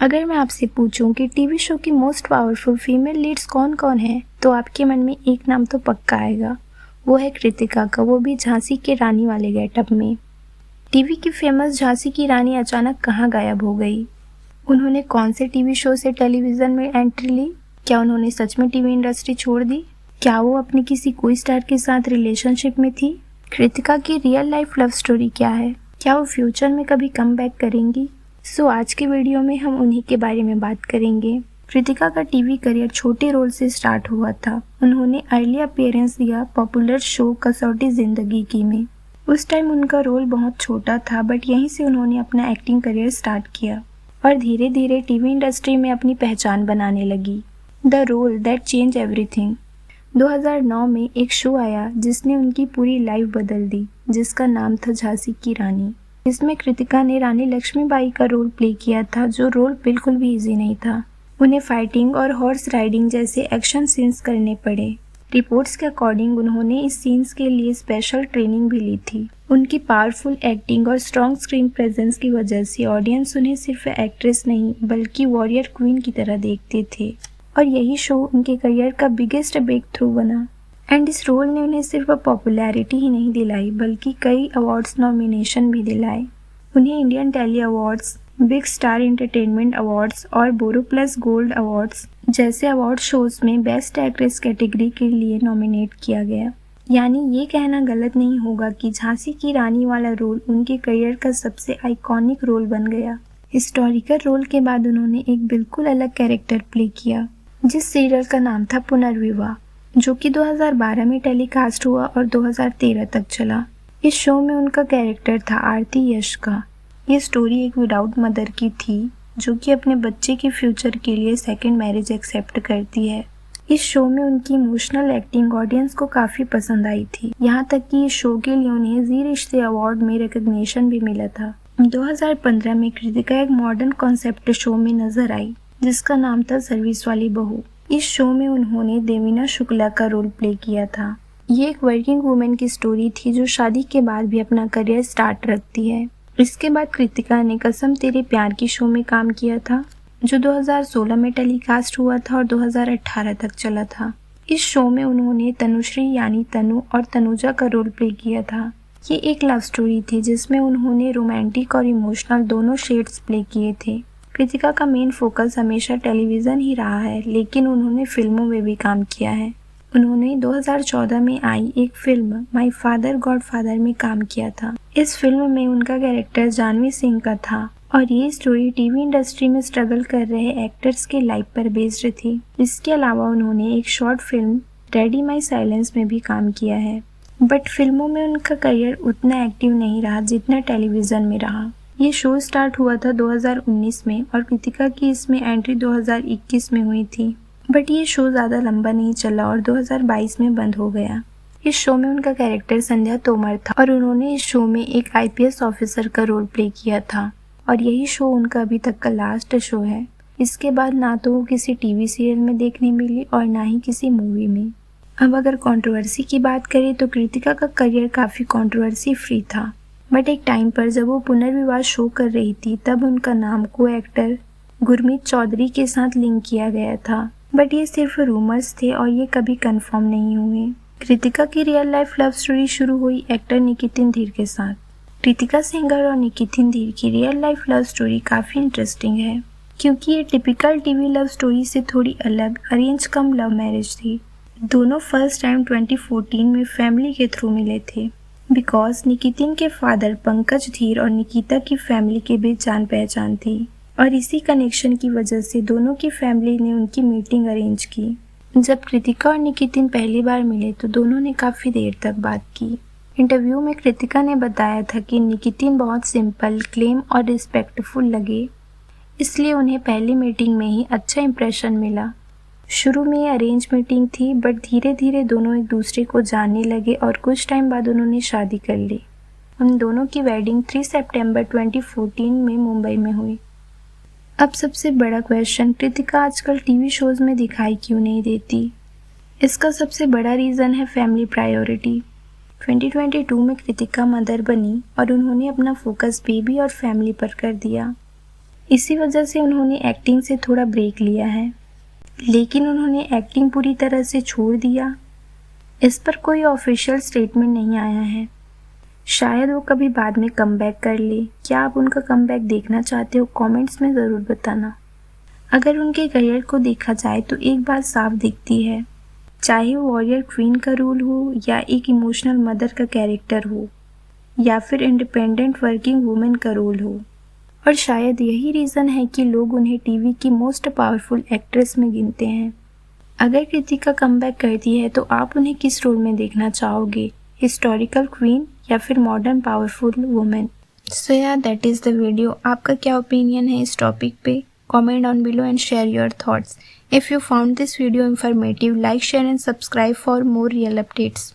अगर मैं आपसे पूछूं कि टीवी शो की मोस्ट पावरफुल फीमेल लीड्स कौन कौन है, तो आपके मन में एक नाम तो पक्का आएगा। वो है कृतिका का, वो भी झांसी की रानी वाले गेटअप में। टीवी की फेमस झांसी की रानी अचानक कहाँ गायब हो गई? उन्होंने कौन से टीवी शो से टेलीविजन में एंट्री ली? क्या उन्होंने सच में टीवी इंडस्ट्री छोड़ दी? क्या वो अपनी किसी कोई स्टार के साथ रिलेशनशिप में थी? कृतिका की रियल लाइफ लव स्टोरी क्या है? क्या वो फ्यूचर में कभी कम बैक करेंगी? सो आज के वीडियो में हम उन्हीं के बारे में बात करेंगे। कृतिका का टीवी करियर छोटे रोल से स्टार्ट हुआ था। उन्होंने अर्ली अपीयरेंस दिया पॉपुलर शो कसौटी जिंदगी की में। उस टाइम उनका रोल बहुत छोटा था, बट यहीं से उन्होंने अपना एक्टिंग करियर स्टार्ट किया और धीरे धीरे टीवी इंडस्ट्री में अपनी पहचान बनाने लगी। The role that change everything. 2009 में एक शो आया जिसने उनकी पूरी लाइफ बदल दी, जिसका नाम था झांसी की रानी। इसमें कृतिका ने रानी लक्ष्मीबाई का रोल प्ले किया था, जो रोल बिल्कुल भी इजी नहीं था। उन्हें फाइटिंग और हॉर्स राइडिंग जैसे एक्शन सीन्स करने पड़े। रिपोर्ट्स के अकॉर्डिंग उन्होंने इस सीन्स के लिए स्पेशल ट्रेनिंग भी ली थी। उनकी पावरफुल एक्टिंग और स्ट्रॉन्ग स्क्रीन प्रेजेंस की वजह से ऑडियंस उन्हें सिर्फ एक्ट्रेस नहीं बल्कि वॉरियर क्वीन की तरह देखते थे, और यही शो उनके करियर का बिगेस्ट ब्रेक थ्रू बना। एंड इस रोल ने उन्हें सिर्फ पॉपुलैरिटी ही नहीं दिलाई बल्कि कई अवार्ड्स नॉमिनेशन भी दिलाए। उन्हें Indian tele awards, big star entertainment awards और बोरो प्लस गोल्ड अवार्ड्स जैसे अवार्ड शोज में बेस्ट एक्ट्रेस कैटेगरी के लिए नॉमिनेट किया गया। यानी ये कहना गलत नहीं होगा कि झांसी की रानी वाला रोल उनके करियर का सबसे आइकॉनिक रोल बन गया। हिस्टोरिकल रोल के बाद उन्होंने एक बिल्कुल अलग कैरेक्टर प्ले किया, जिस सीरियल का नाम था पुनर्विवाह, जो कि 2012 में टेलीकास्ट हुआ और 2013 तक चला। इस शो में उनका कैरेक्टर था आरती यश का। ये स्टोरी एक विदाउट मदर की थी, जो कि अपने बच्चे के फ्यूचर के लिए सेकंड मैरिज एक्सेप्ट करती है। इस शो में उनकी इमोशनल एक्टिंग ऑडियंस को काफी पसंद आई थी, यहाँ तक कि इस शो के लिए उन्हें जी रिश्ते अवार्ड में रिकॉग्निशन भी मिला था। 2015 में कृतिका एक मॉडर्न कॉन्सेप्ट शो में नजर आई, जिसका नाम था सर्विस वाली बहू। इस शो में उन्होंने देवीना शुक्ला का रोल प्ले किया था। ये एक वर्किंग वुमेन की स्टोरी थी जो शादी के बाद भी अपना करियर स्टार्ट रखती है। इसके बाद कृतिका ने कसम तेरे प्यार की शो में काम किया था, जो 2016 में टेलीकास्ट हुआ था और 2018 तक चला था। इस शो में उन्होंने तनुश्री यानी तनु और तनुजा का रोल प्ले किया था। ये एक लव स्टोरी थी जिसमें उन्होंने रोमांटिक और इमोशनल दोनों शेड्स प्ले किए थे। कृतिका का मेन फोकस हमेशा टेलीविजन ही रहा है, लेकिन उन्होंने फिल्मों में भी काम किया है। उन्होंने 2014 में आई एक फिल्म माय फादर गॉडफादर में काम किया था। इस फिल्म में उनका कैरेक्टर जानवी सिंह का था और ये स्टोरी टीवी इंडस्ट्री में स्ट्रगल कर रहे एक्टर्स के लाइफ पर बेस्ड थी। इसके अलावा उन्होंने एक शॉर्ट फिल्म डैडी माई साइलेंस में भी काम किया है, बट फिल्मों में उनका करियर उतना एक्टिव नहीं रहा जितना टेलीविजन में रहा। ये शो स्टार्ट हुआ था 2019 में और कृतिका की इसमें एंट्री 2021 में हुई थी, बट ये शो ज़्यादा लंबा नहीं चला और 2022 में बंद हो गया। इस शो में उनका कैरेक्टर संध्या तोमर था और उन्होंने इस शो में एक आईपीएस ऑफिसर का रोल प्ले किया था, और यही शो उनका अभी तक का लास्ट शो है। इसके बाद ना तो वो किसी टीवी सीरियल में देखने मिली और ना ही किसी मूवी में। अब अगर कंट्रोवर्सी की बात करें तो कृतिका का करियर काफ़ी कंट्रोवर्सी फ्री था, बट एक टाइम पर जब वो पुनर्विवाह शो कर रही थी तब उनका नाम को एक्टर गुरमीत चौधरी के साथ लिंक किया गया था, बट ये सिर्फ रूमर्स थे और ये कभी कंफर्म नहीं हुए। कृतिका की रियल लाइफ लव स्टोरी शुरू हुई एक्टर निकितिन धीर के साथ। कृतिका सेंगर और निकितिन धीर की रियल लाइफ लव स्टोरी काफ़ी इंटरेस्टिंग है, क्योंकि ये टिपिकल टीवी लव स्टोरी से थोड़ी अलग अरेंज कम लव मैरिज थी। दोनों फर्स्ट टाइम 2014 में फैमिली के थ्रू मिले थे, बिकॉज निकितिन के फादर पंकज धीर और निकिता की फैमिली के बीच जान पहचान थी, और इसी कनेक्शन की वजह से दोनों की फैमिली ने उनकी मीटिंग अरेंज की। जब कृतिका और निकितिन पहली बार मिले तो दोनों ने काफ़ी देर तक बात की। इंटरव्यू में कृतिका ने बताया था कि निकितिन बहुत सिंपल, क्लेम और रिस्पेक्टफुल लगे, इसलिए उन्हें पहली मीटिंग में ही अच्छा इंप्रेशन मिला। शुरू में ये अरेंज मीटिंग थी, बट धीरे धीरे दोनों एक दूसरे को जानने लगे और कुछ टाइम बाद उन्होंने शादी कर ली। उन दोनों की वेडिंग 3 सितंबर 2014 में मुंबई में हुई। अब सबसे बड़ा क्वेश्चन, कृतिका आजकल टीवी शोज में दिखाई क्यों नहीं देती? इसका सबसे बड़ा रीज़न है फैमिली प्रायोरिटी। 2022 में कृतिका मदर बनी और उन्होंने अपना फोकस बेबी और फैमिली पर कर दिया। इसी वजह से उन्होंने एक्टिंग से थोड़ा ब्रेक लिया है, लेकिन उन्होंने एक्टिंग पूरी तरह से छोड़ दिया, इस पर कोई ऑफिशियल स्टेटमेंट नहीं आया है। शायद वो कभी बाद में कमबैक कर ले। क्या आप उनका कमबैक देखना चाहते हो? कमेंट्स में ज़रूर बताना। अगर उनके करियर को देखा जाए तो एक बात साफ दिखती है, चाहे वो वॉरियर क्वीन का रोल हो या एक इमोशनल मदर का कैरेक्टर हो या फिर इंडिपेंडेंट वर्किंग वुमेन का रोल हो। और शायद यही रीज़न है कि लोग उन्हें टीवी की मोस्ट पावरफुल एक्ट्रेस में गिनते हैं। अगर कृतिका कमबैक करती है तो आप उन्हें किस रोल में देखना चाहोगे, हिस्टोरिकल क्वीन या फिर मॉडर्न पावरफुल वुमेन? सो या दैट इज़ द वीडियो। आपका क्या ओपिनियन है इस टॉपिक पे? Comment down below and share your thoughts. If you found this video informative, like, share and subscribe for more real updates.